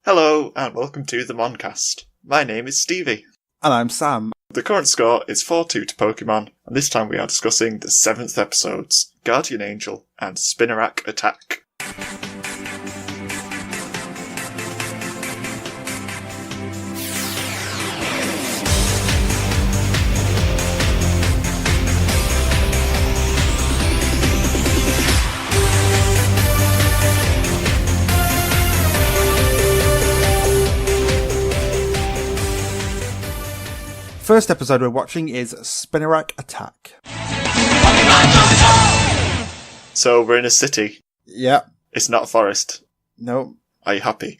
Hello, and welcome to the Moncast. My name is Stevie. And I'm Sam. The current score is 4-2 to Pokemon, and this time we are discussing the 7th episodes, Guardian Angel and Spinarak Attack. First episode we're watching is Spinarak Attack. So we're in a city. Yeah. It's not a forest. No. Are you happy?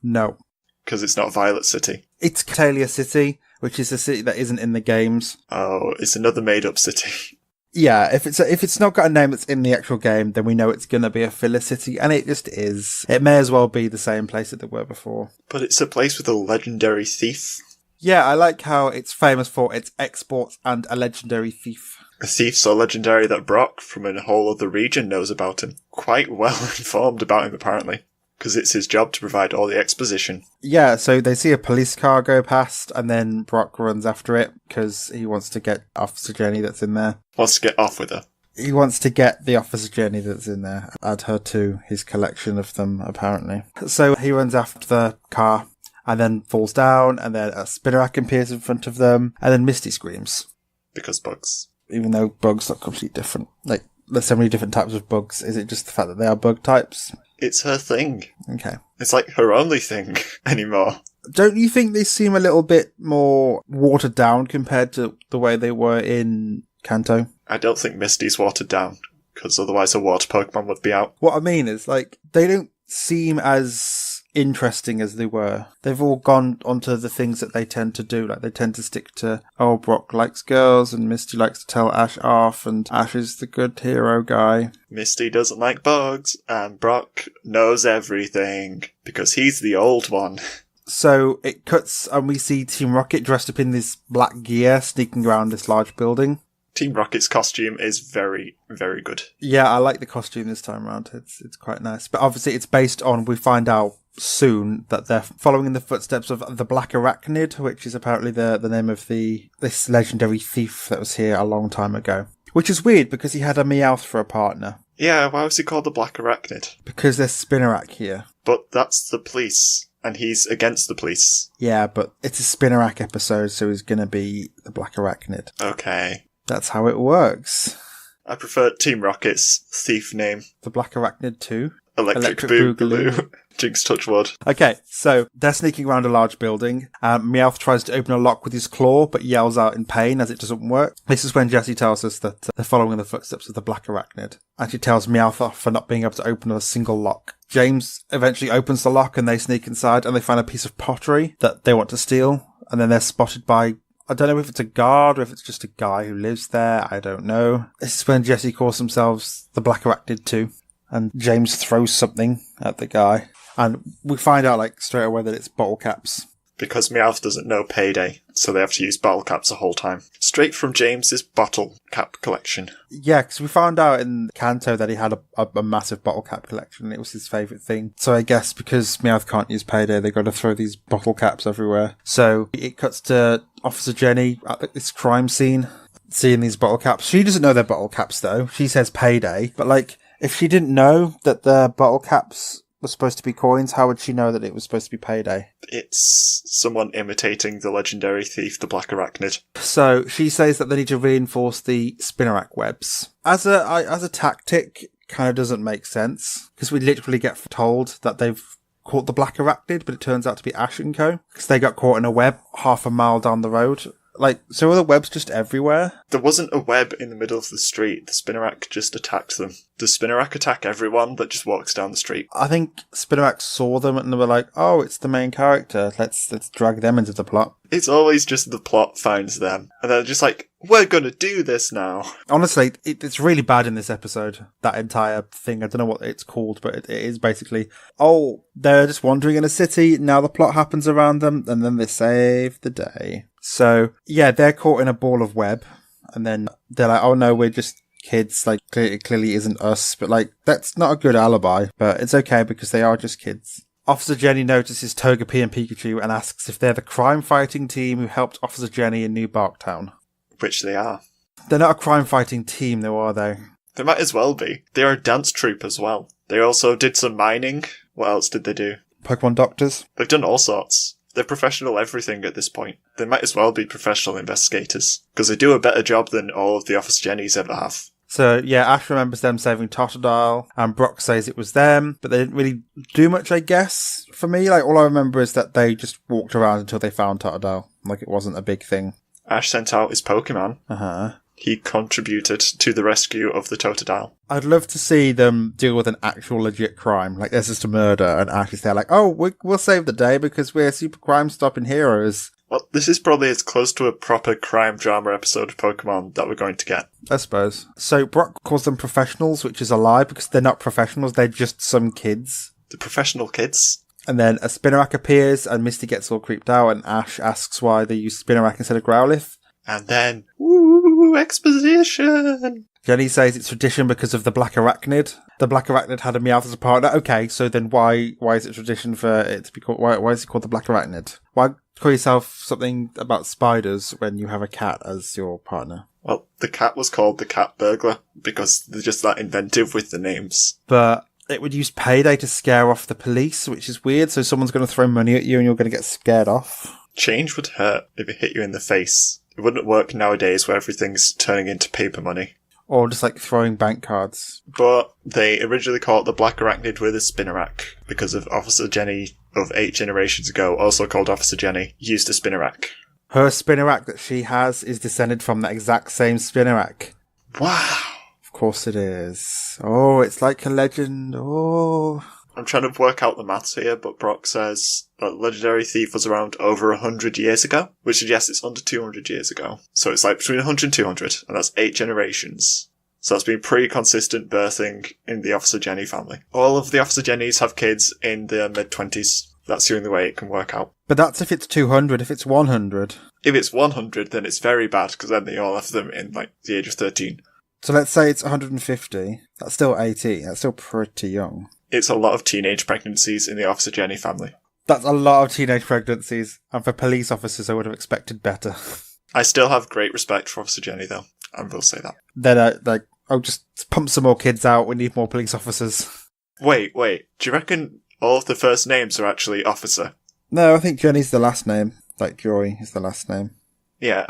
No. Because it's not Violet City. It's Catalia City, which is a city that isn't in the games. Oh, it's another made-up city. Yeah, if it's not got a name that's in the actual game, then we know it's going to be a filler city, and it just is. It may as well be the same place that they were before. But it's a place with a legendary thief. Yeah, I like how it's famous for its exports and a legendary thief. A thief so legendary that Brock from a whole other region knows about him. Quite well informed about him, apparently. Because it's his job to provide all the exposition. Yeah, so they see a police car go past, and then Brock runs after it, because he wants to get Officer Jenny that's in there. Wants to get off with her. He wants to get the Officer Jenny that's in there, add her to his collection of them, apparently. So he runs after the car, and then falls down, and then a Spinarak appears in front of them, and then Misty screams. Because bugs. Even though bugs are completely different. Like, there's so many different types of bugs. Is it just the fact that they are bug types? It's her thing. Okay. It's like her only thing anymore. Don't you think they seem a little bit more watered down compared to the way they were in Kanto? I don't think Misty's watered down, because otherwise a water Pokemon would be out. What I mean is, like, they don't seem as interesting as they were. They've all gone onto the things that they tend to do. Like, they tend to stick to, oh, Brock likes girls, and Misty likes to tell Ash off, and Ash is the good hero guy. Misty doesn't like bugs, and Brock knows everything, because he's the old one. So it cuts, and we see Team Rocket dressed up in this black gear, sneaking around this large building. Team Rocket's costume is very, very good. Yeah, I like the costume this time around. It's quite nice. But obviously it's based on, we find out soon that they're following in the footsteps of the Black Arachnid, which is apparently the name of this legendary thief that was here a long time ago. Which is weird because he had a Meowth for a partner. Yeah, why was he called the Black Arachnid? Because there's Spinarak here. But that's the police, and he's against the police. Yeah, but it's a Spinarak episode, so he's going to be the Black Arachnid. Okay. That's how it works. I prefer Team Rocket's thief name. The Black Arachnid 2. Electric Boogaloo. Jinx Touchwood. Okay, so they're sneaking around a large building. Meowth tries to open a lock with his claw, but yells out in pain as it doesn't work. This is when Jessie tells us that they're following in the footsteps of the Black Arachnid. And she tells Meowth off for not being able to open a single lock. James eventually opens the lock and they sneak inside and they find a piece of pottery that they want to steal. And then they're spotted by, I don't know if it's a guard or if it's just a guy who lives there. I don't know. This is when Jessie calls themselves the Black Arachnid 2. And James throws something at the guy. And we find out, like, straight away that it's bottle caps. Because Meowth doesn't know Payday, so they have to use bottle caps the whole time. Straight from James's bottle cap collection. Yeah, because we found out in Kanto that he had a massive bottle cap collection. It was his favourite thing. So I guess because Meowth can't use Payday, they've got to throw these bottle caps everywhere. So it cuts to Officer Jenny at this crime scene, seeing these bottle caps. She doesn't know they're bottle caps, though. She says Payday. But, like, if she didn't know that the bottle caps was supposed to be coins, how would she know that it was supposed to be Payday? It's someone imitating the legendary thief, the Black Arachnid. So she says that they need to reinforce the Spinarak webs. As a tactic, kind of doesn't make sense, because we literally get told that they've caught the Black Arachnid, but it turns out to be Ash and Co. Because they got caught in a web half a mile down the road. Like, so are the webs just everywhere? There wasn't a web in the middle of the street. The Spinarak just attacked them. Does Spinarak attack everyone that just walks down the street? I think Spinarak saw them and they were like, oh, it's the main character. Let's drag them into the plot. It's always just the plot finds them. And they're just like, we're gonna do this now. Honestly, it's really bad in this episode. That entire thing. I don't know what it's called, but it is basically, oh, they're just wandering in a city. Now the plot happens around them and then they save the day. So, yeah, they're caught in a ball of web, and then they're like, oh no, we're just kids, like, it clearly isn't us, but, like, that's not a good alibi, but it's okay because they are just kids. Officer Jenny notices Togepi and Pikachu and asks if they're the crime-fighting team who helped Officer Jenny in New Barktown. Which they are. They're not a crime-fighting team, though, are they? They might as well be. They are a dance troupe as well. They also did some mining. What else did they do? Pokemon doctors? They've done all sorts. They're professional everything at this point. They might as well be professional investigators, because they do a better job than all of the Officer Jennys ever have. So, yeah, Ash remembers them saving Totodile, and Brock says it was them, but they didn't really do much, I guess, for me. Like, all I remember is that they just walked around until they found Totodile. Like, it wasn't a big thing. Ash sent out his Pokemon. Uh-huh. He contributed to the rescue of the Totodile. I'd love to see them deal with an actual legit crime. Like, there's just a murder, and Ash is there like, oh, we'll save the day because we're super crime-stopping heroes. Well, this is probably as close to a proper crime drama episode of Pokemon that we're going to get. I suppose. So Brock calls them professionals, which is a lie because they're not professionals, they're just some kids. The professional kids. And then a Spinarak appears, and Misty gets all creeped out, and Ash asks why they use Spinarak instead of Growlithe. And then, woo, exposition! Jenny says it's tradition because of the Black Arachnid. The Black Arachnid had a Meowth as a partner. Okay, so then why is it tradition for it to be called, why is it called the Black Arachnid? Why call yourself something about spiders when you have a cat as your partner? Well, the cat was called the Cat Burglar because they're just that inventive with the names. But it would use Payday to scare off the police, which is weird. So someone's going to throw money at you and you're going to get scared off. Change would hurt if it hit you in the face. It wouldn't work nowadays where everything's turning into paper money. Or just like throwing bank cards. But they originally called it the Black Arachnid with a Spinarak because of Officer Jenny of 8 generations ago, also called Officer Jenny, used a Spinarak. Her Spinarak that she has is descended from the exact same Spinarak. Wow. Of course it is. Oh, it's like a legend. Oh. I'm trying to work out the maths here, but Brock says that Legendary Thief was around over 100 years ago, which suggests it's under 200 years ago. So it's like between 100 and 200, and that's 8 generations. So that's been pretty consistent birthing in the Officer Jenny family. All of the Officer Jennys have kids in their mid-20s. That's the only way it can work out. But that's if it's 200. If it's 100. If it's 100, then it's very bad, because then they all have them in, like, the age of 13. So let's say it's 150. That's still 18. That's still pretty young. It's a lot of teenage pregnancies in the Officer Jenny family. That's a lot of teenage pregnancies. And for police officers, I would have expected better. I still have great respect for Officer Jenny, though. I will say that. Then, just pump some more kids out. We need more police officers. Wait. Do you reckon all of the first names are actually Officer? No, I think Jenny's the last name. Like Joy is the last name. Yeah,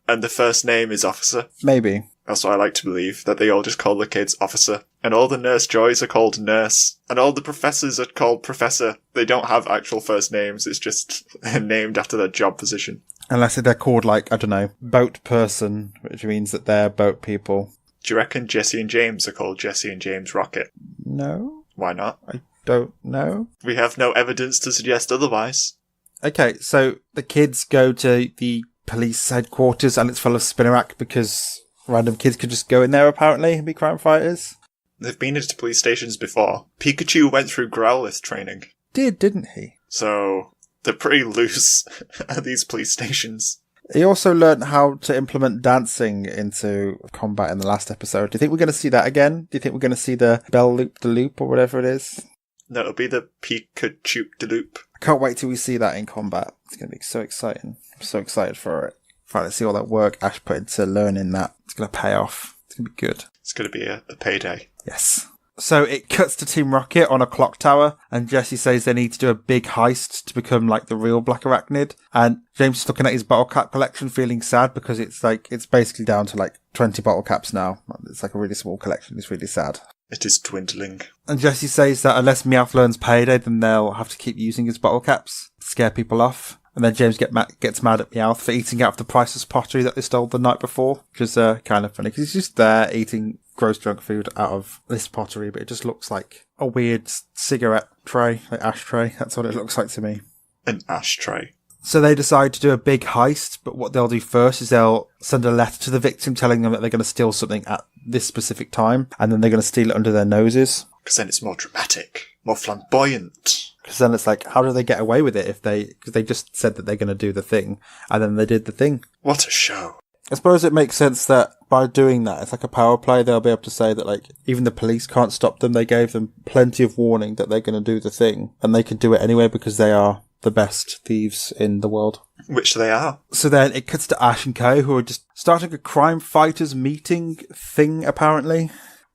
and the first name is Officer. Maybe. That's what I like to believe, that they all just call the kids Officer. And all the Nurse Joys are called Nurse. And all the professors are called Professor. They don't have actual first names, it's just named after their job position. Unless they're called, like, I don't know, boat person, which means that they're boat people. Do you reckon Jesse and James are called Jesse and James Rocket? No. Why not? I don't know. We have no evidence to suggest otherwise. Okay, so the kids go to the police headquarters and it's full of Spinarak because random kids could just go in there apparently and be crime fighters. They've been into police stations before. Pikachu went through Growlithe training. Didn't he? So they're pretty loose at these police stations. He also learned how to implement dancing into combat in the last episode. Do you think we're going to see that again? Do you think we're going to see the Bell Loop the Loop or whatever it is? No, it'll be the Pikachu de Loop. I can't wait till we see that in combat. It's going to be so exciting. I'm so excited for it. Finally see all that work Ash put into learning that. It's going to pay off. It's going to be good. It's going to be a payday. Yes. So it cuts to Team Rocket on a clock tower, and Jesse says they need to do a big heist to become like the real Black Arachnid. And James is looking at his bottle cap collection, feeling sad because it's basically down to like 20 bottle caps now. It's like a really small collection. It's really sad. It is dwindling. And Jesse says that unless Meowth learns Payday, then they'll have to keep using his bottle caps to scare people off. And then James gets mad at Meowth for eating out of the priceless pottery that they stole the night before, which is kind of funny because he's just there eating gross junk food out of this pottery, but it just looks like a weird cigarette tray, like ashtray. That's what it looks like to me. An ashtray. So they decide to do a big heist, but what they'll do first is they'll send a letter to the victim telling them that they're going to steal something at this specific time, and then they're going to steal it under their noses. Because then it's more dramatic, more flamboyant. Because then it's like, how do they get away with it because they just said that they're going to do the thing, and then they did the thing. What a show. I suppose it makes sense that by doing that, it's like a power play. They'll be able to say that, like, even the police can't stop them. They gave them plenty of warning that they're going to do the thing, and they can do it anyway because they are the best thieves in the world. Which they are. So then it cuts to Ash and Co, who are just starting a crime fighters meeting thing, apparently.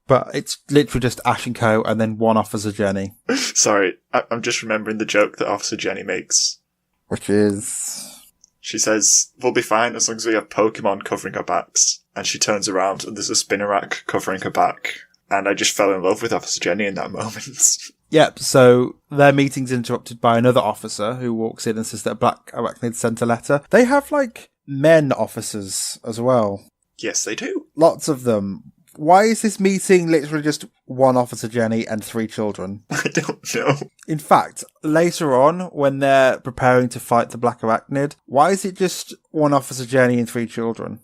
But it's literally just Ash and Co and then one Officer Jenny. Sorry, I'm just remembering the joke that Officer Jenny makes. Which is... She says, we'll be fine as long as we have Pokemon covering our backs. And she turns around and there's a Spinarak covering her back. And I just fell in love with Officer Jenny in that moment. Yep, so their meeting's interrupted by another officer who walks in and says that a black arachnid sent a letter. They have, like, men officers as well. Yes, they do. Lots of them. Why is this meeting literally just one Officer Jenny and 3 children? I don't know. In fact, later on, when they're preparing to fight the black arachnid, why is it just one Officer Jenny and 3 children?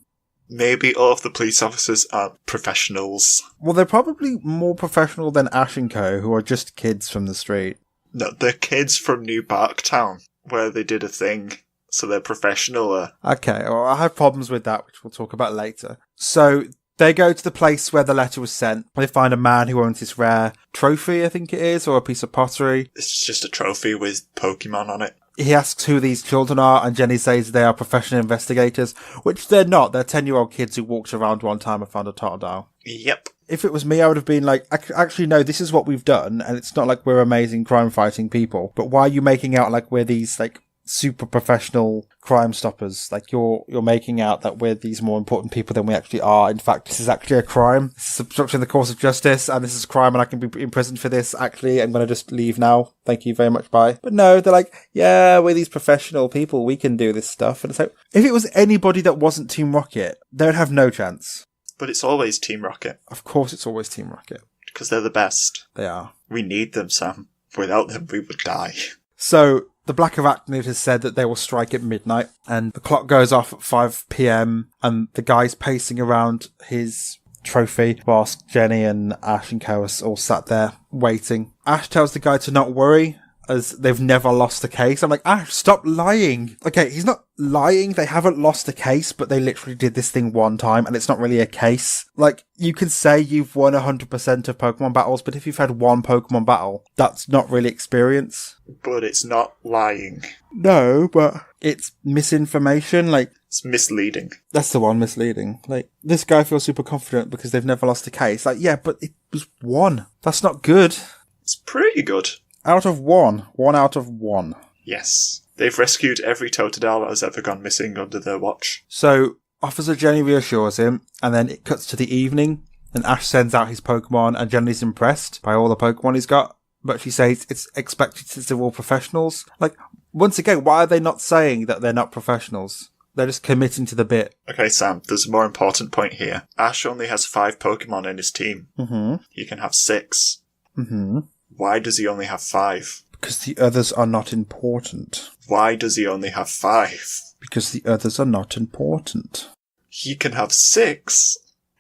Maybe all of the police officers aren't professionals. Well, they're probably more professional than Ash and Co, who are just kids from the street. No, they're kids from New Barktown, where they did a thing, so they're professional. Okay, well, I have problems with that, which we'll talk about later. So, they go to the place where the letter was sent. They find a man who owns this rare trophy, I think it is, or a piece of pottery. It's just a trophy with Pokemon on it. He asks who these children are, and Jenny says they are professional investigators, which they're not. They're 10-year-old kids who walked around one time and found a Totodile. Yep. If it was me, I would have been like, actually, no, this is what we've done, and it's not like we're amazing crime-fighting people, but why are you making out like we're these, like, super professional crime stoppers? Like, you're making out that we're these more important people than we actually are. In fact, this is actually a crime. This is obstructing the course of justice, and this is a crime, and I can be imprisoned for this. Actually, I'm going to just leave now. Thank you very much, bye. But no, they're like, yeah, we're these professional people. We can do this stuff. And it's like, if it was anybody that wasn't Team Rocket, they would have no chance. But it's always Team Rocket. Of course it's always Team Rocket. Because they're the best. They are. We need them, Sam. Without them, we would die. So, the Black Arachnid has said that they will strike at midnight, and the clock goes off at 5 p.m, and the guy's pacing around his trophy whilst Jenny and Ash and Co are all sat there waiting. Ash tells the guy to not worry, as they've never lost a case. I'm like, Ash, stop lying. Okay, he's not lying. They haven't lost a case, but they literally did this thing one time, and it's not really a case. Like, you can say you've won 100% of Pokemon battles, but if you've had one Pokemon battle, that's not really experience. But it's not lying. No, but it's misinformation. Like, it's misleading. That's the one, misleading. Like, this guy feels super confident because they've never lost a case. Like, yeah, but it was 1. That's not good. It's pretty good. Out of 1. 1 out of 1. Yes. They've rescued every Totodile that has ever gone missing under their watch. So, Officer Jenny reassures him, and then it cuts to the evening, and Ash sends out his Pokemon, and Jenny's impressed by all the Pokemon he's got, but she says it's expected since they're all professionals. Like, once again, why are they not saying that they're not professionals? They're just committing to the bit. Okay, Sam, there's a more important point here. Ash only has 5 Pokemon in his team. Mm-hmm. He can have 6. Mm-hmm. Why does he only have 5? Because the others are not important. Why does he only have 5? Because the others are not important. He can have 6.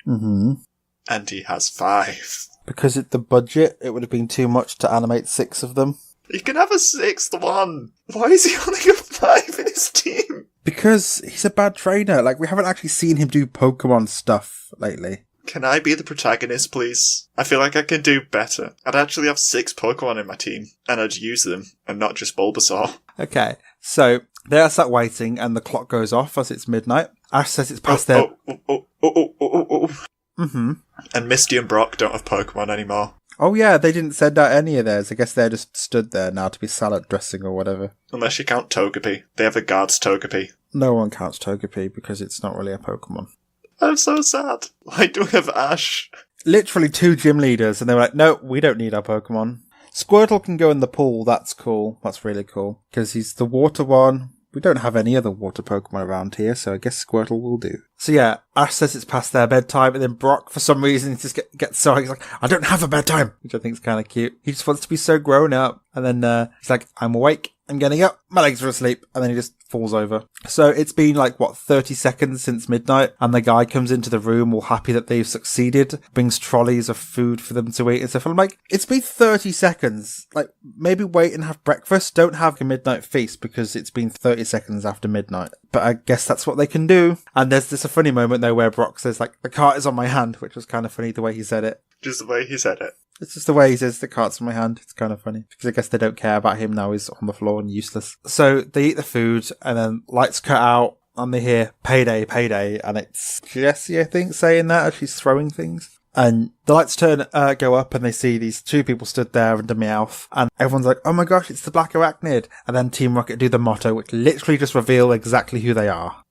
Mm-hmm. And he has 5. Because the budget, it would have been too much to animate 6 of them. He can have a 6th one. Why is he only got 5 in his team? Because he's a bad trainer. Like, we haven't actually seen him do Pokemon stuff lately. Can I be the protagonist, please? I feel like I can do better. I'd actually have 6 Pokemon in my team, and I'd use them, and not just Bulbasaur. Okay, so they're sat waiting, and the clock goes off as it's midnight. Ash says it's past their... Mm-hmm. And Misty and Brock don't have Pokemon anymore. Oh yeah, they didn't send out any of theirs. I guess they're just stood there now to be salad dressing or whatever. Unless you count Togepi. They have a guard's Togepi. No one counts Togepi because it's not really a Pokemon. I'm so sad. Why do we have Ash? Literally 2 gym leaders, and they were like, no, we don't need our Pokemon. Squirtle can go in the pool, that's cool. That's really cool. Because he's the water one. We don't have any other water Pokemon around here, so I guess Squirtle will do. So yeah, Ash says it's past their bedtime, and then Brock, for some reason, just gets so he's like, I don't have a bedtime! Which I think is kind of cute. He just wants to be so grown up. And then he's like, I'm awake, I'm getting up, my legs are asleep, and then he just falls over. So it's been 30 seconds since midnight, and the guy comes into the room all happy that they've succeeded, brings trolleys of food for them to eat and stuff. I'm like, it's been 30 seconds. Like, maybe wait and have breakfast. Don't have a midnight feast because it's been 30 seconds after midnight. But I guess that's what they can do. And there's a funny moment though where Brock says like, the cart is on my hand, which was kind of funny the way he said it. Just the way he said it. It's just the way he says the cart's in my hand. It's kind of funny because I guess they don't care about him now. He's on the floor and useless. So they eat the food and then lights cut out and they hear payday, payday. And it's Jessie, I think, saying that as she's throwing things. And the lights go up and they see these two people stood there under Meowth. And everyone's like, oh my gosh, it's the Black Arachnid. And then Team Rocket do the motto, which literally just reveal exactly who they are.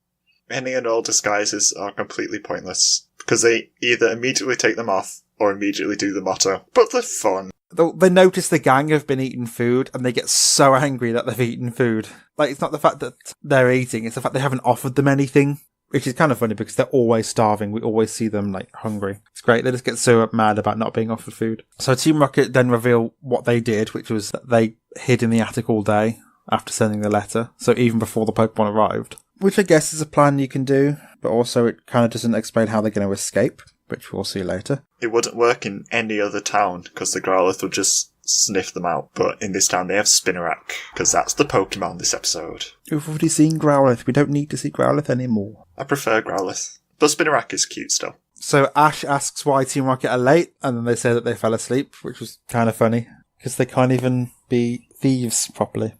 Any and all disguises are completely pointless because they either immediately take them off or immediately do the motto. But they're fun. They notice the gang have been eating food and they get so angry that they've eaten food. Like, it's not the fact that they're eating, it's the fact they haven't offered them anything. Which is kind of funny because they're always starving. We always see them, like, hungry. It's great. They just get so mad about not being offered food. So Team Rocket then reveal what they did, which was that they hid in the attic all day after sending the letter. So even before the Pokemon arrived. Which I guess is a plan you can do, but also it kind of doesn't explain how they're going to escape, which we'll see later. It wouldn't work in any other town because the Growlithe would just sniff them out. But in this town they have Spinarak because that's the Pokemon this episode. We've already seen Growlithe. We don't need to see Growlithe anymore. I prefer Growlithe, but Spinarak is cute still. So Ash asks why Team Rocket are late, and then they say that they fell asleep, which was kind of funny because they can't even be thieves properly.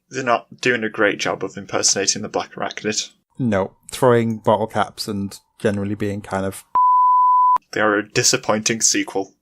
They're not doing a great job of impersonating the Black Arachnid. No, throwing bottle caps and generally being kind of... They are a disappointing sequel.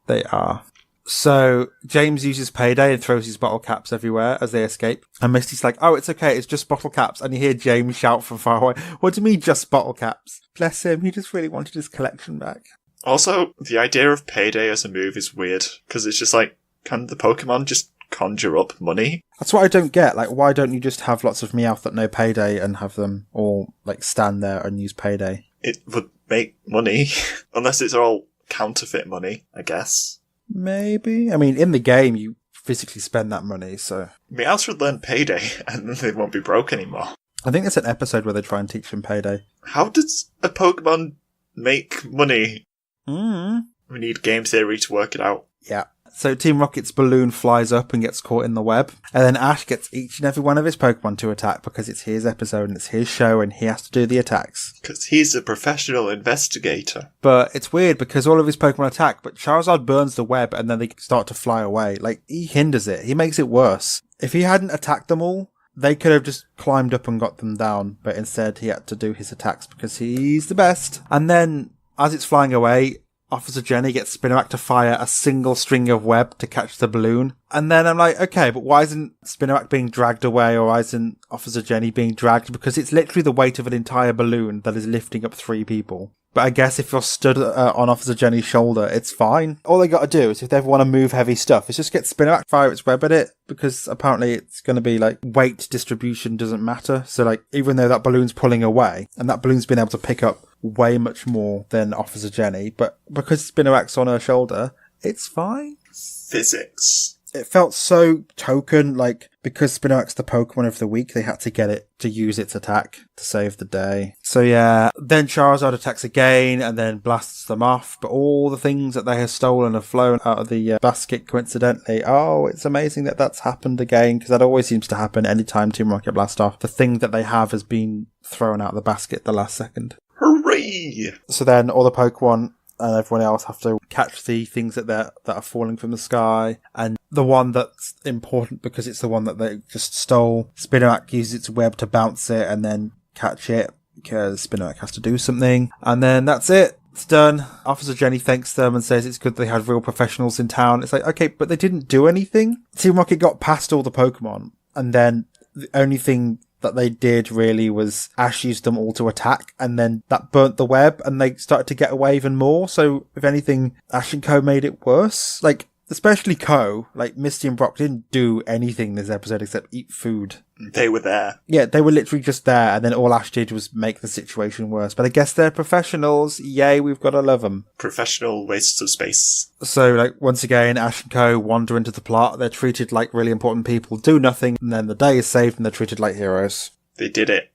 They are. So James uses Payday and throws his bottle caps everywhere as they escape. And Misty's like, oh, it's okay, it's just bottle caps. And you hear James shout from far away, what do you mean just bottle caps? Bless him, he just really wanted his collection back. Also, the idea of Payday as a move is weird, because it's just like, can the Pokemon just conjure up money? That's what I don't get. Like, why don't you just have lots of Meowth that know Payday and have them all, like, stand there and use Payday? It would make money, unless it's all counterfeit money, I guess. Maybe. I mean, in the game, you physically spend that money, so... Meowth should learn Payday, and then they won't be broke anymore. I think there's an episode where they try and teach them Payday. How does a Pokemon make money? We need game theory to work it out. Yeah. So Team Rocket's balloon flies up and gets caught in the web. And then Ash gets each and every one of his Pokemon to attack because it's his episode and it's his show and he has to do the attacks. Because he's a professional investigator. But it's weird because all of his Pokemon attack, but Charizard burns the web and then they start to fly away. Like, he hinders it. He makes it worse. If he hadn't attacked them all, they could have just climbed up and got them down. But instead he had to do his attacks because he's the best. And then, as it's flying away, Officer Jenny gets Spinarak to fire a single string of web to catch the balloon. And then I'm like, okay, but why isn't Spinarak being dragged away, or why isn't Officer Jenny being dragged? Because it's literally the weight of an entire balloon that is lifting up 3 people. But I guess if you're stood on Officer Jenny's shoulder, it's fine. All they got to do is, if they ever want to move heavy stuff, is just get Spinarak, fire its web at it, because apparently it's going to be like weight distribution doesn't matter. So like, even though that balloon's pulling away, and that balloon's been able to pick up way much more than Officer Jenny, but because Spinarak's on her shoulder, it's fine. Physics. It felt so token, like, because Spinarak's the Pokemon of the week, they had to get it to use its attack to save the day. So yeah, then Charizard attacks again and then blasts them off, but all the things that they have stolen have flown out of the basket coincidentally. Oh, it's amazing that that's happened again, because that always seems to happen anytime Team Rocket blast off. The thing that they have has been thrown out of the basket at the last second. Hooray! So then all the Pokemon and everyone else have to catch the things that are falling from the sky. And the one that's important because it's the one that they just stole, Spinarak uses its web to bounce it and then catch it because Spinarak has to do something. And then that's it. It's done. Officer Jenny thanks them and says it's good they had real professionals in town. It's like, okay, but they didn't do anything. Team Rocket got past all the Pokemon, and then the only thing that they did really was Ash used them all to attack, and then that burnt the web and they started to get away even more. So if anything, Ash and Co made it worse. Like, especially Co, like Misty and Brock didn't do anything this episode except eat food. They were there. Yeah, they were literally just there, and then all Ash did was make the situation worse. But I guess they're professionals. Yay, we've got to love them. Professional wastes of space. So, like, once again, Ash and Co wander into the plot. They're treated like really important people, do nothing, and then the day is saved and they're treated like heroes. They did it.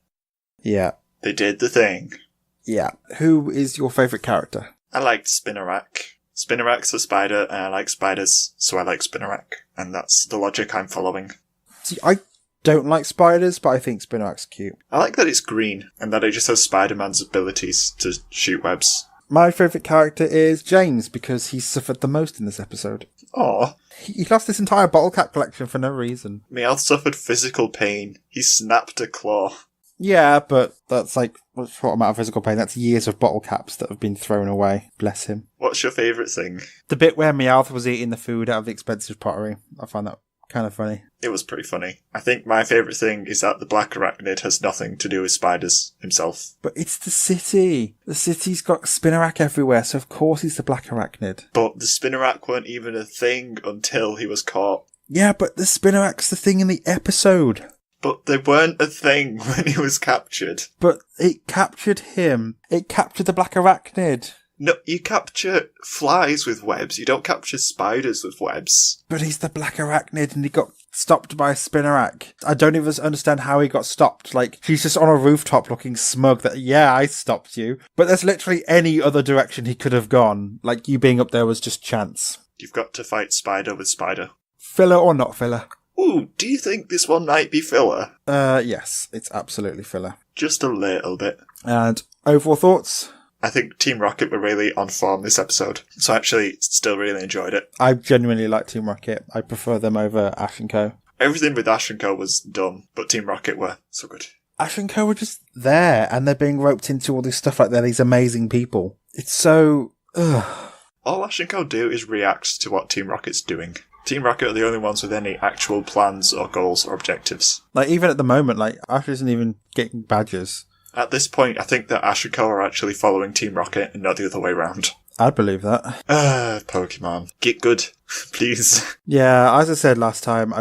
Yeah. They did the thing. Yeah. Who is your favourite character? I liked Spinarak. Spinarak's a spider, and I like spiders, so I like Spinarak. And that's the logic I'm following. See, I don't like spiders, but I think Spinarak's cute. I like that it's green and that it just has Spider-Man's abilities to shoot webs. My favourite character is James, because he suffered the most in this episode. Aw. He lost this entire bottle cap collection for no reason. Meowth suffered physical pain. He snapped a claw. Yeah, but that's like a short amount of physical pain. That's years of bottle caps that have been thrown away. Bless him. What's your favourite thing? The bit where Meowth was eating the food out of the expensive pottery. I find that kind of funny. It was pretty funny. I think my favourite thing is that the Black Arachnid has nothing to do with spiders himself. But it's the city. The city's got Spinarak everywhere, so of course he's the Black Arachnid. But the Spinarak weren't even a thing until he was caught. Yeah, but the Spinarak's the thing in the episode. But they weren't a thing when he was captured. But it captured him. It captured the Black Arachnid. No, you capture flies with webs. You don't capture spiders with webs. But he's the Black Arachnid and he got stopped by a Spinarak. I don't even understand how he got stopped. Like, she's just on a rooftop looking smug that, yeah, I stopped you. But there's literally any other direction he could have gone. Like, you being up there was just chance. You've got to fight spider with spider. Filler or not filler? Ooh, do you think this one might be filler? Yes, it's absolutely filler. Just a little bit. And overall thoughts? I think Team Rocket were really on form this episode, so I actually still really enjoyed it. I genuinely like Team Rocket. I prefer them over Ash & Co. Everything with Ash & Co was dumb, but Team Rocket were so good. Ash & Co were just there, and they're being roped into all this stuff like they're these amazing people. It's so... ugh. All Ash & Co do is react to what Team Rocket's doing. Team Rocket are the only ones with any actual plans or goals or objectives. Like, even at the moment, like, Ash isn't even getting badges. At this point, I think that Ash & Co are actually following Team Rocket and not the other way around. I'd believe that. Pokemon. Get good, please. Yeah, as I said last time,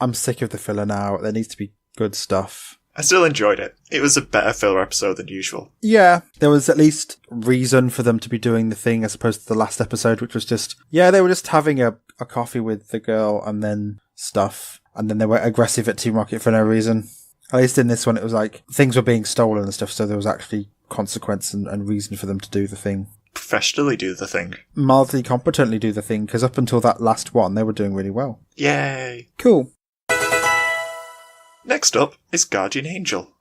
I'm sick of the filler now. There needs to be good stuff. I still enjoyed it. It was a better filler episode than usual. Yeah, there was at least reason for them to be doing the thing as opposed to the last episode, which was just, yeah, they were just having a coffee with the girl and then stuff. And then they were aggressive at Team Rocket for no reason. At least in this one, it was like things were being stolen and stuff, so there was actually consequence and reason for them to do the thing. Professionally do the thing. Mildly competently do the thing, because up until that last one, they were doing really well. Yay. Cool. Next up is Guardian Angel.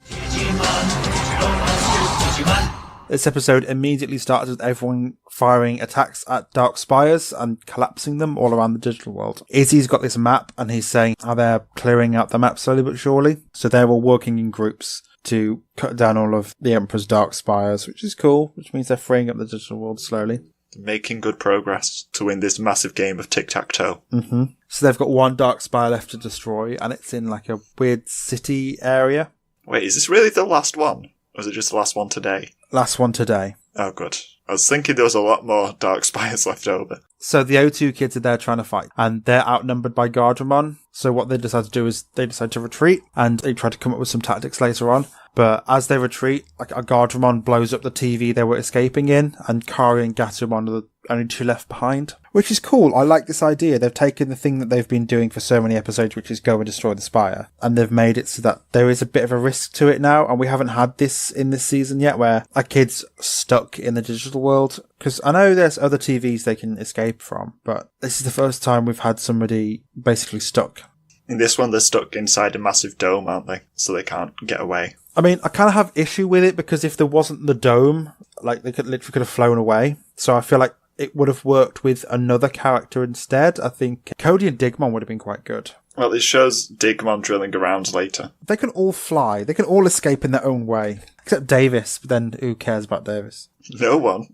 This episode immediately started with everyone firing attacks at Dark Spires and collapsing them all around the digital world. Izzy's got this map and he's saying how they're clearing out the map slowly but surely. So they're all working in groups to cut down all of the Emperor's Dark Spires, which is cool, which means they're freeing up the digital world slowly. Making good progress to win this massive game of tic-tac-toe. Mm-hmm. So they've got one Dark Spire left to destroy and it's in like a weird city area. Wait, is this really the last one? Or is it just the last one today? Last one today. Oh, good. I was thinking there was a lot more Dark Spires left over. So the O2 kids are there trying to fight, and they're outnumbered by Gardramon. So what they decide to do is they decide to retreat, and they try to come up with some tactics later on. But as they retreat, like a Gardramon blows up the TV they were escaping in, and Kari and Gatomon are the only two left behind. Which is cool. I like this idea. They've taken the thing that they've been doing for so many episodes, which is go and destroy the Spire, and they've made it so that there is a bit of a risk to it now, and we haven't had this in this season yet, where a kid's stuck in the digital world. Because I know there's other TVs they can escape from, but this is the first time we've had somebody basically stuck. In this one, they're stuck inside a massive dome, aren't they? So they can't get away. I mean, I kind of have issue with it because if there wasn't the dome, like they could have flown away. So I feel like it would have worked with another character instead. I think Cody and Digimon would have been quite good. Well, it shows Digimon drilling around later. They can all fly. They can all escape in their own way. Except Davis, but then who cares about Davis? No one.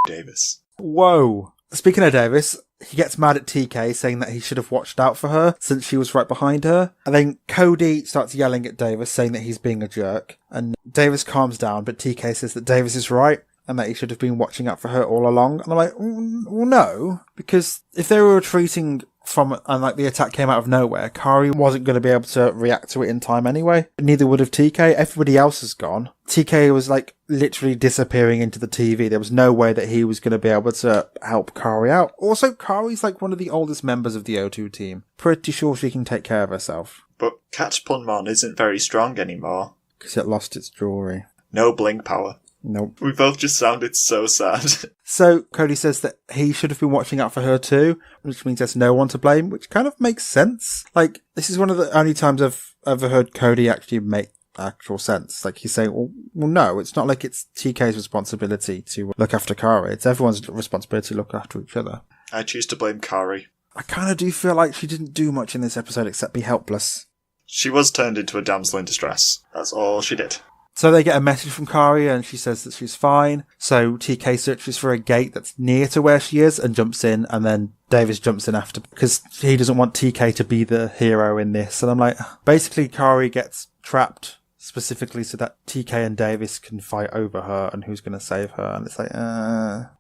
Davis. Whoa. Speaking of Davis, he gets mad at TK, saying that he should have watched out for her since she was right behind her. And then Cody starts yelling at Davis, saying that he's being a jerk. And Davis calms down, but TK says that Davis is right and that he should have been watching out for her all along. And I'm like, well, no, because if they were retreating from, and like the attack came out of nowhere, Kari wasn't going to be able to react to it in time anyway. Neither would have TK. Everybody else has gone. TK was like literally disappearing into the TV. There was no way that he was going to be able to help Kari out. Also, Kari's like one of the oldest members of the O2 team. Pretty sure she can take care of herself. But Catchpunmon isn't very strong anymore. Because it lost its jewelry. No blink power. Nope. We both just sounded so sad. So Cody says that he should have been watching out for her too, which means there's no one to blame, which kind of makes sense. Like, this is one of the only times I've ever heard Cody actually make actual sense. Like, he's saying, well, no, it's not like it's TK's responsibility to look after Kari. It's everyone's responsibility to look after each other. I choose to blame Kari. I kind of do feel like she didn't do much in this episode except be helpless. She was turned into a damsel in distress. That's all she did. So they get a message from Kari and she says that she's fine. So TK searches for a gate that's near to where she is and jumps in, and then Davis jumps in after because he doesn't want TK to be the hero in this. And I'm like, basically Kari gets trapped specifically so that TK and Davis can fight over her and who's going to save her. And it's like,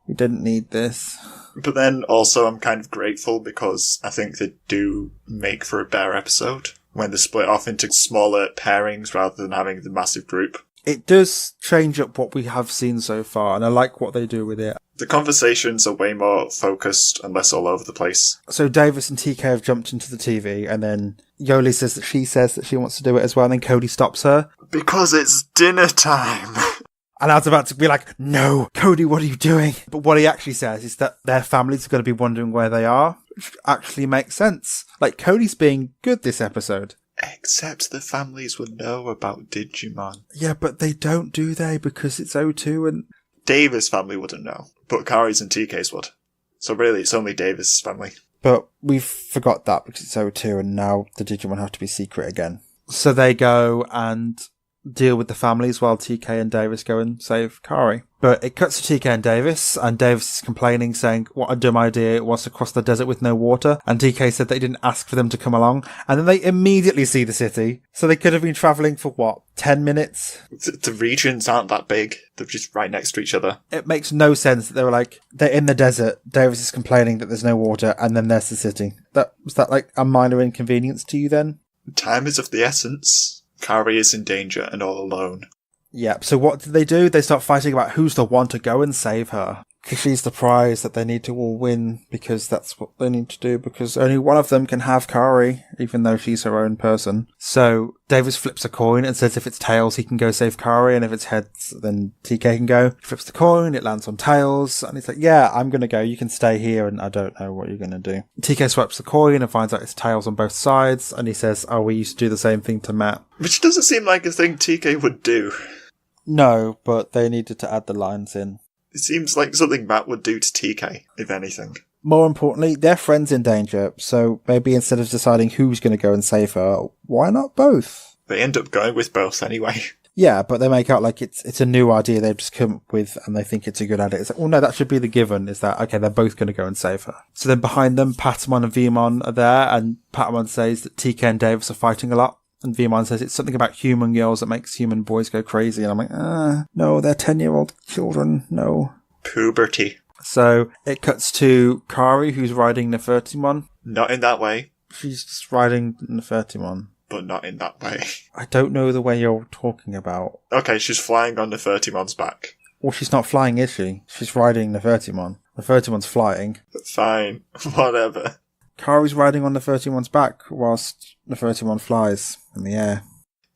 we didn't need this. But then also I'm kind of grateful because I think they do make for a better episode when they split off into smaller pairings rather than having the massive group. It does change up what we have seen so far, and I like what they do with it. The conversations are way more focused and less all over the place. So Davis and TK have jumped into the TV, and then Yoli says that she wants to do it as well, and then Cody stops her. Because it's dinner time! And I was about to be like, no, Cody, what are you doing? But what he actually says is that their families are going to be wondering where they are, which actually makes sense. Like, Cody's being good this episode. Except the families would know about Digimon. Yeah, but they don't, do they? Because it's O2 and... Davis' family wouldn't know, but Kari's and TK's would. So really, it's only Davis' family. But we forgot that because it's O2 and now the Digimon have to be secret again. So they go and deal with the families while TK and Davis go and save Kari. But it cuts to TK and Davis is complaining, saying, what a dumb idea it was to cross the desert with no water. And TK said they didn't ask for them to come along. And then they immediately see the city. So they could have been travelling for, 10 minutes? The regions aren't that big. They're just right next to each other. It makes no sense that they were like, they're in the desert, Davis is complaining that there's no water, and then there's the city. Was that like a minor inconvenience to you then? Time is of the essence. Kari is in danger and all alone. Yeah, so what do? They start fighting about who's the one to go and save her. Because she's the prize that they need to all win, because that's what they need to do, because only one of them can have Kari, even though she's her own person. So Davis flips a coin and says if it's tails, he can go save Kari, and if it's heads, then TK can go. He flips the coin, it lands on tails, and he's like, yeah, I'm going to go, you can stay here, and I don't know what you're going to do. TK swipes the coin and finds out it's tails on both sides, and he says, oh, we used to do the same thing to Matt. Which doesn't seem like a thing TK would do. No, but they needed to add the lines in. It seems like something Matt would do to TK, if anything. More importantly, their friend's in danger, so maybe instead of deciding who's going to go and save her, why not both? They end up going with both anyway. Yeah, but they make out like it's a new idea they've just come up with and they think it's a good idea. It's like, well, no, that should be the given, is that, okay, they're both going to go and save her. So then behind them, Patamon and Vemon are there, and Patamon says that TK and Davis are fighting a lot. And Vemon says it's something about human girls that makes human boys go crazy. And I'm like, no, they're 10-year-old children. No. Puberty. So it cuts to Kari, who's riding Nefertimon. Not in that way. She's just riding Nefertimon. But not in that way. I don't know the way you're talking about. Okay, she's flying on Nefertimon's back. Well, she's not flying, is she? She's riding Nefertimon. Nefertimon's flying. Fine. Whatever. Kari's riding on Nefertimon's back whilst Nefertimon flies in the air.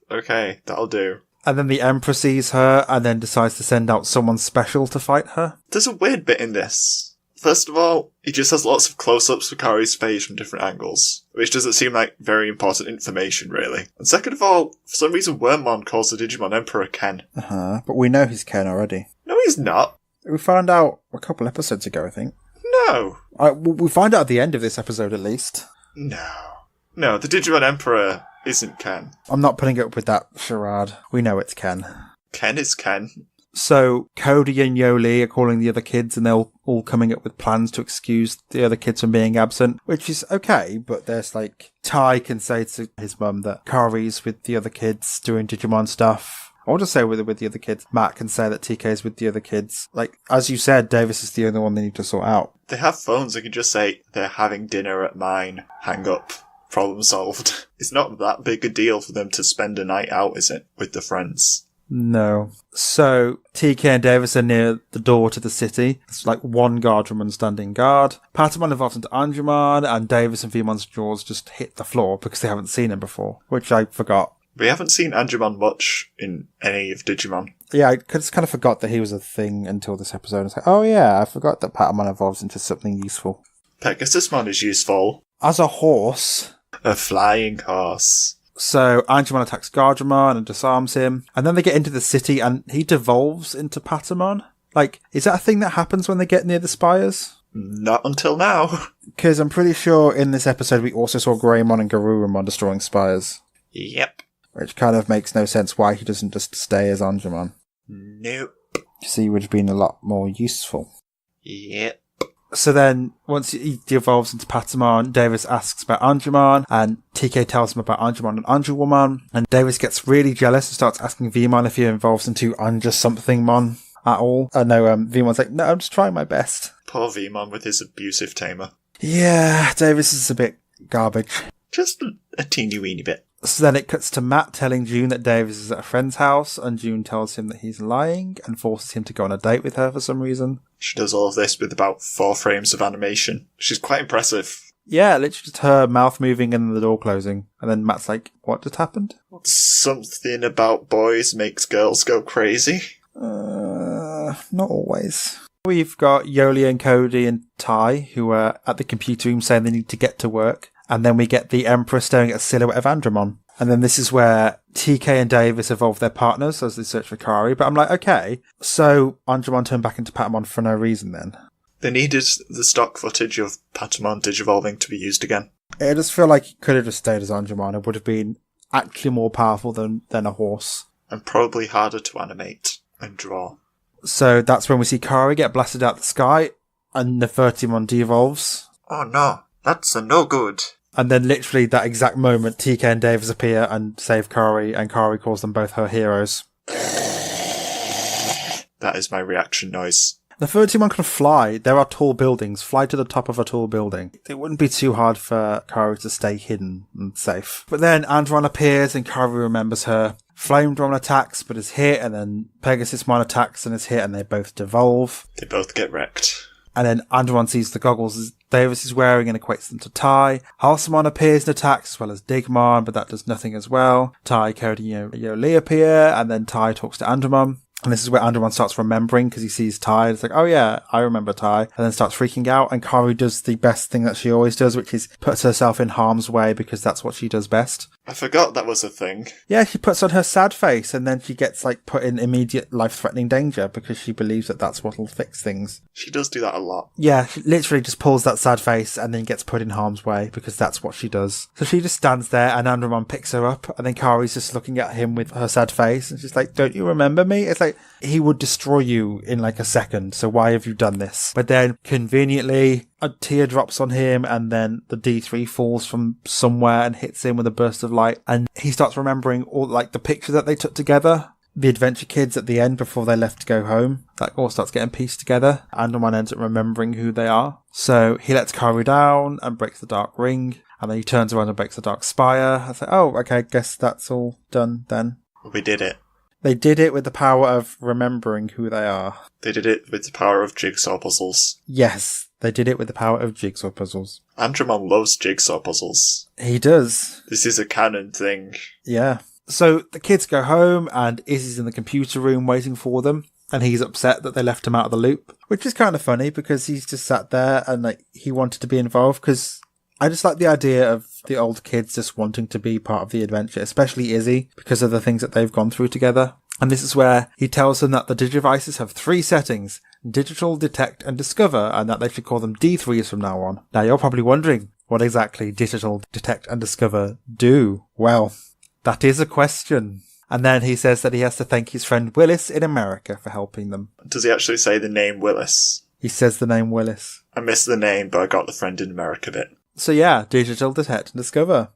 Okay, that'll do. And then the Emperor sees her and then decides to send out someone special to fight her. There's a weird bit in this. First of all, he just has lots of close-ups of Kari's face from different angles, which doesn't seem like very important information, really. And second of all, for some reason Wormmon calls the Digimon Emperor Ken. But we know he's Ken already. No, he's not. We found out a couple episodes ago, I think. No. We find out at the end of this episode, at least. No, the Digimon Emperor isn't Ken. I'm not putting up with that charade. We know it's Ken. Ken is Ken. So Cody and Yoli are calling the other kids and they're all coming up with plans to excuse the other kids from being absent, which is okay, but there's like, Tai can say to his mum that Kari's with the other kids doing Digimon stuff. I'll just say with the other kids. Matt can say that TK's with the other kids. Like, as you said, Davis is the only one they need to sort out. They have phones, they can just say, they're having dinner at mine. Hang up. Problem solved. It's not that big a deal for them to spend a night out, is it? With the friends. No. So, TK and Davis are near the door to the city. It's like one guardwoman standing guard. Patamon evolves into Angemon, and Davis and Vemon's jaws just hit the floor because they haven't seen him before, which I forgot. We haven't seen Angemon much in any of Digimon. Yeah, I just kind of forgot that he was a thing until this episode. It's like, oh yeah, I forgot that Patamon evolves into something useful. Pegasusmon is useful. As a horse. A flying horse. So Angemon attacks Gargemon and disarms him. And then they get into the city and he devolves into Patamon. Like, is that a thing that happens when they get near the spires? Not until now. Because I'm pretty sure in this episode we also saw Greymon and Garurumon destroying spires. Yep. Which kind of makes no sense why he doesn't just stay as Angemon. Nope. So he would have been a lot more useful. Yep. So then, once he devolves into Patamon, Davis asks about Angemon, and TK tells him about Angemon and Angelwoman, and Davis gets really jealous and starts asking Vmon if he evolves into Anja something Mon at all. Vmon's like, no, I'm just trying my best. Poor Vmon with his abusive tamer. Yeah, Davis is a bit garbage. Just a teeny weeny bit. So then it cuts to Matt telling June that Davis is at a friend's house, and June tells him that he's lying and forces him to go on a date with her for some reason. She does all of this with about 4 frames of animation. She's quite impressive. Yeah, literally just her mouth moving and the door closing. And then Matt's like, what just happened? Something about boys makes girls go crazy. Not always. We've got Yoli and Cody and Ty, who are at the computer room saying they need to get to work. And then we get the Emperor staring at a silhouette of Andromon. And then this is where TK and Davis evolve their partners as they search for Kari. But I'm like, okay, so Andromon turned back into Patamon for no reason then. They needed the stock footage of Patamon digivolving to be used again. It just feel like it could have just stayed as Andromon. It would have been actually more powerful than a horse. And probably harder to animate and draw. So that's when we see Kari get blasted out the sky and Nefertimon de-evolves. Oh no, that's a no good. And then literally that exact moment, TK and Davis appear and save Kari, and Kari calls them both her heroes. That is my reaction noise. Nefertimon can fly. There are tall buildings. Fly to the top of a tall building. It wouldn't be too hard for Kari to stay hidden and safe. But then Andron appears and Kari remembers her. Flamedron attacks but is hit, and then Pegasusmon attacks and is hit, and they both devolve. They both get wrecked. And then Andron sees the goggles Davis is wearing and equates them to Ty. Halsamon appears and attacks, as well as Digmon, but that does nothing as well. Ty, Cody, and Yoli appear, and then Ty talks to Andromon. And this is where Andromon starts remembering because he sees Ty. It's like, oh yeah, I remember Ty. And then starts freaking out. And Kari does the best thing that she always does, which is puts herself in harm's way because that's what she does best. I forgot that was a thing. Yeah, she puts on her sad face and then she gets put in immediate life-threatening danger because she believes that that's what'll fix things. She does do that a lot. Yeah, she literally just pulls that sad face and then gets put in harm's way because that's what she does. So she just stands there and Andromon picks her up and then Kari's just looking at him with her sad face and she's like, don't you remember me? It's like, he would destroy you in a second, so why have you done this? But then, conveniently, a tear drops on him and then the D3 falls from somewhere and hits him with a burst of light and he starts remembering all the picture that they took together. The Adventure Kids at the end before they left to go home. That all starts getting pieced together. Andromon ends up remembering who they are. So he lets Kari down and breaks the Dark Ring. And then he turns around and breaks the Dark Spire. I say, oh, okay, guess that's all done then. We did it. They did it with the power of remembering who they are. They did it with the power of jigsaw puzzles. Yes, they did it with the power of jigsaw puzzles. Andromon loves jigsaw puzzles. He does. This is a canon thing. Yeah. So the kids go home and Izzy's in the computer room waiting for them. And he's upset that they left him out of the loop. Which is kind of funny because he's just sat there and he wanted to be involved because I just like the idea of the old kids just wanting to be part of the adventure, especially Izzy, because of the things that they've gone through together. And this is where he tells them that the Digivices have 3 settings: Digital, Detect, and Discover, and that they should call them D3s from now on. Now you're probably wondering what exactly Digital, Detect, and Discover do. Well, that is a question. And then he says that he has to thank his friend Willis in America for helping them. Does he actually say the name Willis? He says the name Willis. I missed the name, but I got the friend in America bit. So yeah, Digital, Detect, and Discover.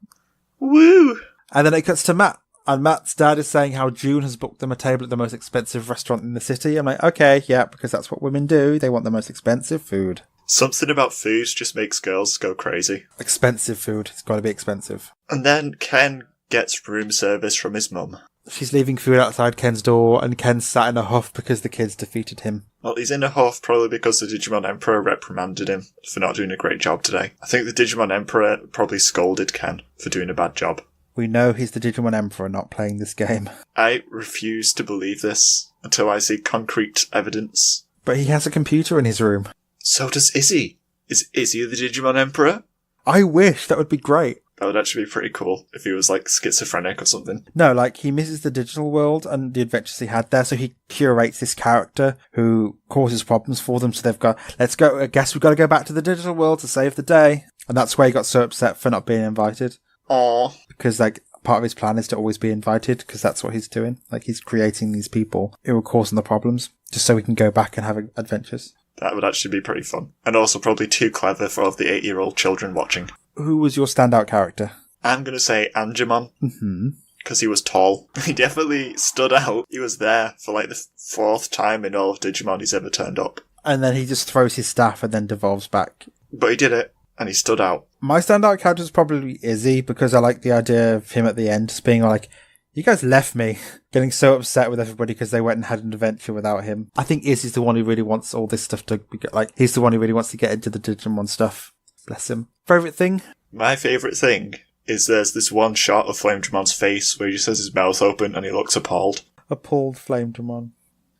Woo! And then it cuts to Matt. And Matt's dad is saying how June has booked them a table at the most expensive restaurant in the city. I'm like, okay, yeah, because that's what women do. They want the most expensive food. Something about food just makes girls go crazy. Expensive food. It's got to be expensive. And then Ken gets room service from his mum. She's leaving food outside Ken's door, and Ken's sat in a huff because the kids defeated him. Well, he's in a huff probably because the Digimon Emperor reprimanded him for not doing a great job today. I think the Digimon Emperor probably scolded Ken for doing a bad job. We know he's the Digimon Emperor not playing this game. I refuse to believe this until I see concrete evidence. But he has a computer in his room. So does Izzy. Is Izzy the Digimon Emperor? I wish. That would be great. That would actually be pretty cool if he was like schizophrenic or something. No, like he misses the digital world and the adventures he had there, so he curates this character who causes problems for them. So they've got, let's go, I guess we've got to go back to the digital world to save the day. And that's why he got so upset for not being invited. Aww. Because like part of his plan is to always be invited, because that's what he's doing. Like he's creating these people who are causing the problems just so he can go back and have adventures. That would actually be pretty fun. And also probably too clever for all of the 8-year-old children watching. Who was your standout character? I'm going to say Angemon. Mm-hmm. Because he was tall. He definitely stood out. He was there for like the 4th time in all of Digimon he's ever turned up. And then he just throws his staff and then devolves back. But he did it, and he stood out. My standout character is probably Izzy, because I like the idea of him at the end just being like, you guys left me, getting so upset with everybody because they went and had an adventure without him. I think Izzy's the one who really wants all this stuff to be, like, he's the one who really wants to get into the Digimon stuff. Bless him. Favourite thing? My favourite thing is there's this one shot of Flamedramon's face where he just has his mouth open and he looks appalled. Appalled Flamedramon.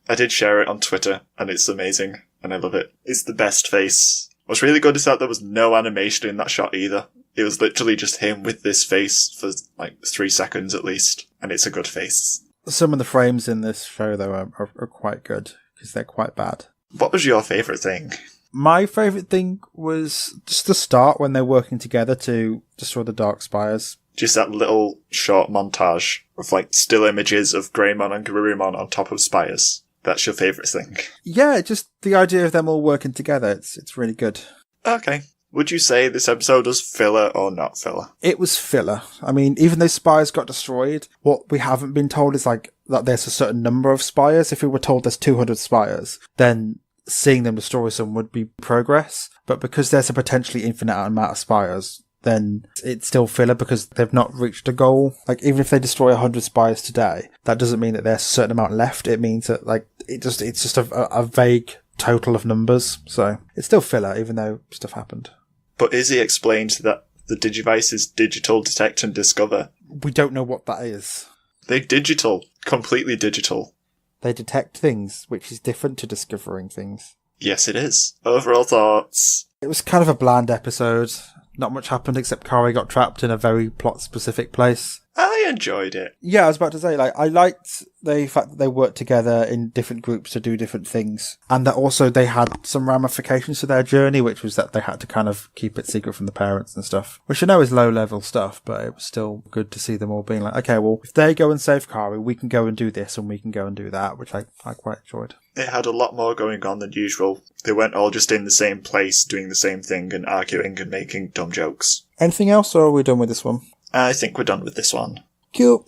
I did share it on Twitter, and it's amazing, and I love it. It's the best face. What's really good is that there was no animation in that shot either. It was literally just him with this face for like 3 seconds at least, and it's a good face. Some of the frames in this show, though, are quite good, because they're quite bad. What was your favourite thing? My favourite thing was just the start when they're working together to destroy the Dark Spires. Just that little short montage of like still images of Greymon and Garurumon on top of spires. That's your favourite thing? Yeah, just the idea of them all working together. It's really good. Okay. Would you say this episode was filler or not filler? It was filler. I mean, even though spires got destroyed, what we haven't been told is like that there's a certain number of spires. If we were told there's 200 spires, then seeing them destroy some would be progress. But because there's a potentially infinite amount of spires, then it's still filler because they've not reached a goal. Like, even if they destroy 100 spires today, that doesn't mean that there's a certain amount left. It means that, like, it's just a vague total of numbers. So it's still filler, even though stuff happened. But Izzy explained that the Digivice is digital detect and discover. We don't know what that is. They're digital. Completely digital. They detect things, which is different to discovering things. Yes, it is. Overall thoughts? It was kind of a bland episode. Not much happened except Kari got trapped in a very plot-specific place. I enjoyed it. Yeah, I was about to say, like, I liked the fact that they worked together in different groups to do different things. And that also they had some ramifications to their journey, which was that they had to kind of keep it secret from the parents and stuff. Which I know is low-level stuff, but it was still good to see them all being like, okay, well, if they go and save Kari, we can go and do this and we can go and do that, which I quite enjoyed. It had a lot more going on than usual. They weren't all just in the same place doing the same thing and arguing and making dumb jokes. Anything else, or are we done with this one? I think we're done with this one. Cool.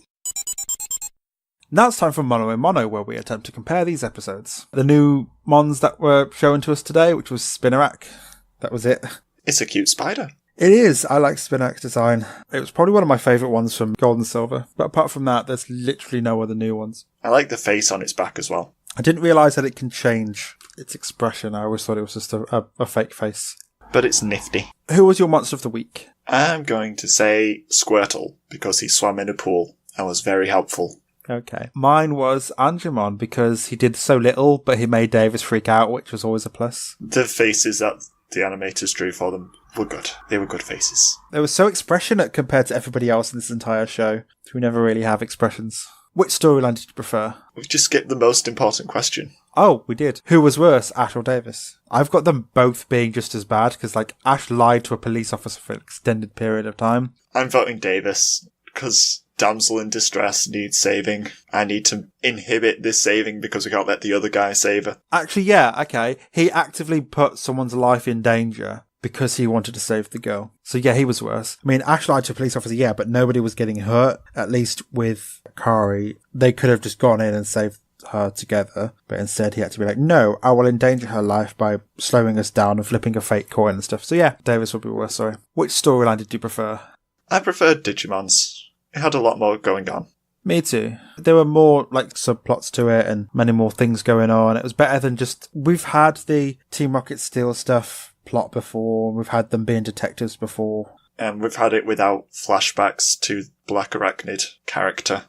Now it's time for Mono in Mono, where we attempt to compare these episodes. The new mons that were shown to us today, which was Spinarak. That was it. It's a cute spider. It is. I like Spinarak's design. It was probably one of my favourite ones from Gold and Silver. But apart from that, there's literally no other new ones. I like the face on its back as well. I didn't realise that it can change its expression. I always thought it was just a fake face. But it's nifty. Who was your monster of the week? I'm going to say Squirtle, because he swam in a pool and was very helpful. Okay. Mine was Angemon, because he did so little, but he made Davis freak out, which was always a plus. The faces that the animators drew for them were good. They were good faces. They were so expressionate compared to everybody else in this entire show. So we never really have expressions. Which storyline did you prefer? We've just skipped the most important question. Oh, we did. Who was worse, Ash or Davis? I've got them both being just as bad, because, like, Ash lied to a police officer for an extended period of time. I'm voting Davis, because damsel in distress needs saving. I need to inhibit this saving because we can't let the other guy save her. Actually, yeah, okay. He actively put someone's life in danger because he wanted to save the girl. So yeah, he was worse. I mean, Ash lied to a police officer, yeah, but nobody was getting hurt. At least with Kari, they could have just gone in and saved her together, but instead he had to be like, no, I will endanger her life by slowing us down and flipping a fake coin and stuff. So yeah, Davis would be worse, sorry. Which storyline did you prefer? I preferred Digimon's. It had a lot more going on. Me too. There were more, like, subplots to it and many more things going on. It was better than just... We've had the Team Rocket Steel stuff plot before. We've had them being detectives before. And we've had it without flashbacks to Black Arachnid character.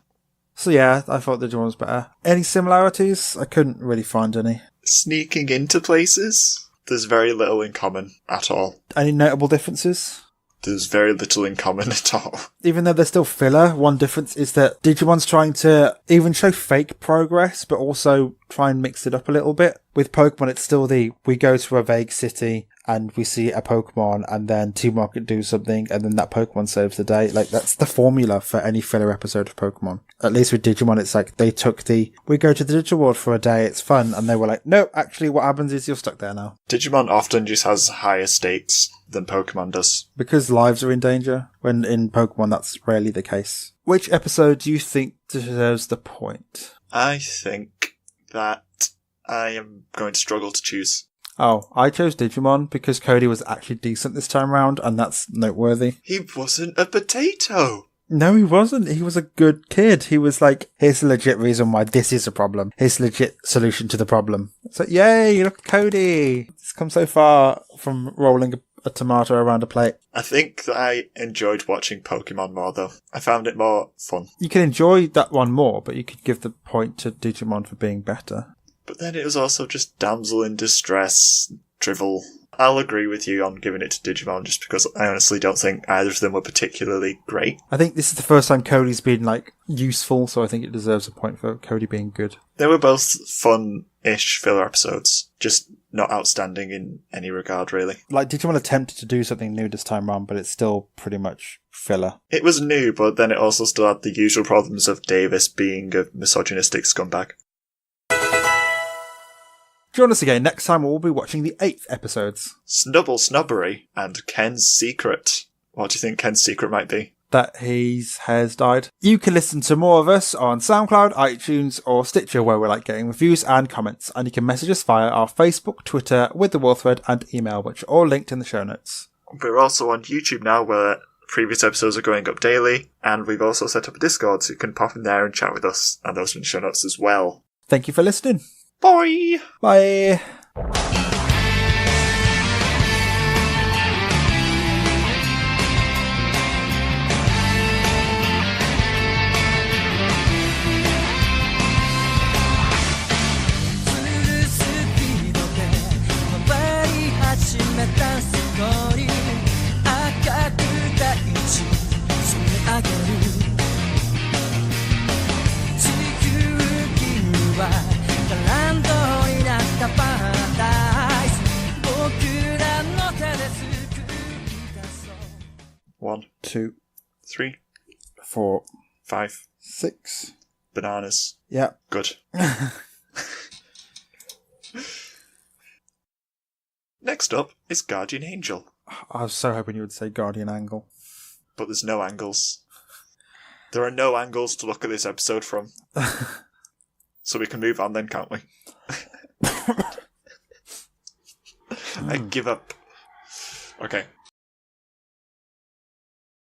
So yeah, I thought the Digimon was better. Any similarities? I couldn't really find any. Sneaking into places? There's very little in common at all. Any notable differences? There's very little in common at all. Even though they're still filler, one difference is that Digimon's trying to even show fake progress, but also try and mix it up a little bit. With Pokemon, it's still we go to a vague city and we see a Pokemon, and then Team Rocket do something, and then that Pokemon saves the day. Like, that's the formula for any filler episode of Pokemon. At least with Digimon, it's like they took we go to the Digital World for a day, it's fun, and they were like, no, actually what happens is you're stuck there now. Digimon often just has higher stakes than Pokemon does. Because lives are in danger, when in Pokemon that's rarely the case. Which episode do you think deserves the point? I think that I am going to struggle to choose. Oh, I chose Digimon because Cody was actually decent this time round, and that's noteworthy. He wasn't a potato! No, he wasn't. He was a good kid. He was like, here's the legit reason why this is a problem. Here's the legit solution to the problem. So, yay, look at Cody. It's come so far from rolling a tomato around a plate. I think that I enjoyed watching Pokemon more, though. I found it more fun. You can enjoy that one more, but you could give the point to Digimon for being better. But then it was also just damsel in distress, drivel. I'll agree with you on giving it to Digimon just because I honestly don't think either of them were particularly great. I think this is the first time Cody's been, useful, so I think it deserves a point for Cody being good. They were both fun-ish filler episodes, just not outstanding in any regard, really. Digimon attempted to do something new this time around, but it's still pretty much filler. It was new, but then it also still had the usual problems of Davis being a misogynistic scumbag. Join us again next time, we'll be watching the 8th episodes. Snubble Snubbery and Ken's Secret. What do you think Ken's secret might be? That his hair's dyed. You can listen to more of us on SoundCloud, iTunes, or Stitcher, where we getting reviews and comments. And you can message us via our Facebook, Twitter, with the Wolfthread, and email, which are all linked in the show notes. We're also on YouTube now, where previous episodes are going up daily. And we've also set up a Discord, so you can pop in there and chat with us. And those are in the show notes as well. Thank you for listening. Bye! Bye! One, 2, 3, 4, 5, 6. bananas. Yeah. Good. Next up is Guardian Angel. I was so hoping you would say Guardian Angle. But there's no angles. There are no angles to look at this episode from. So we can move on then, can't we? I give up. Okay.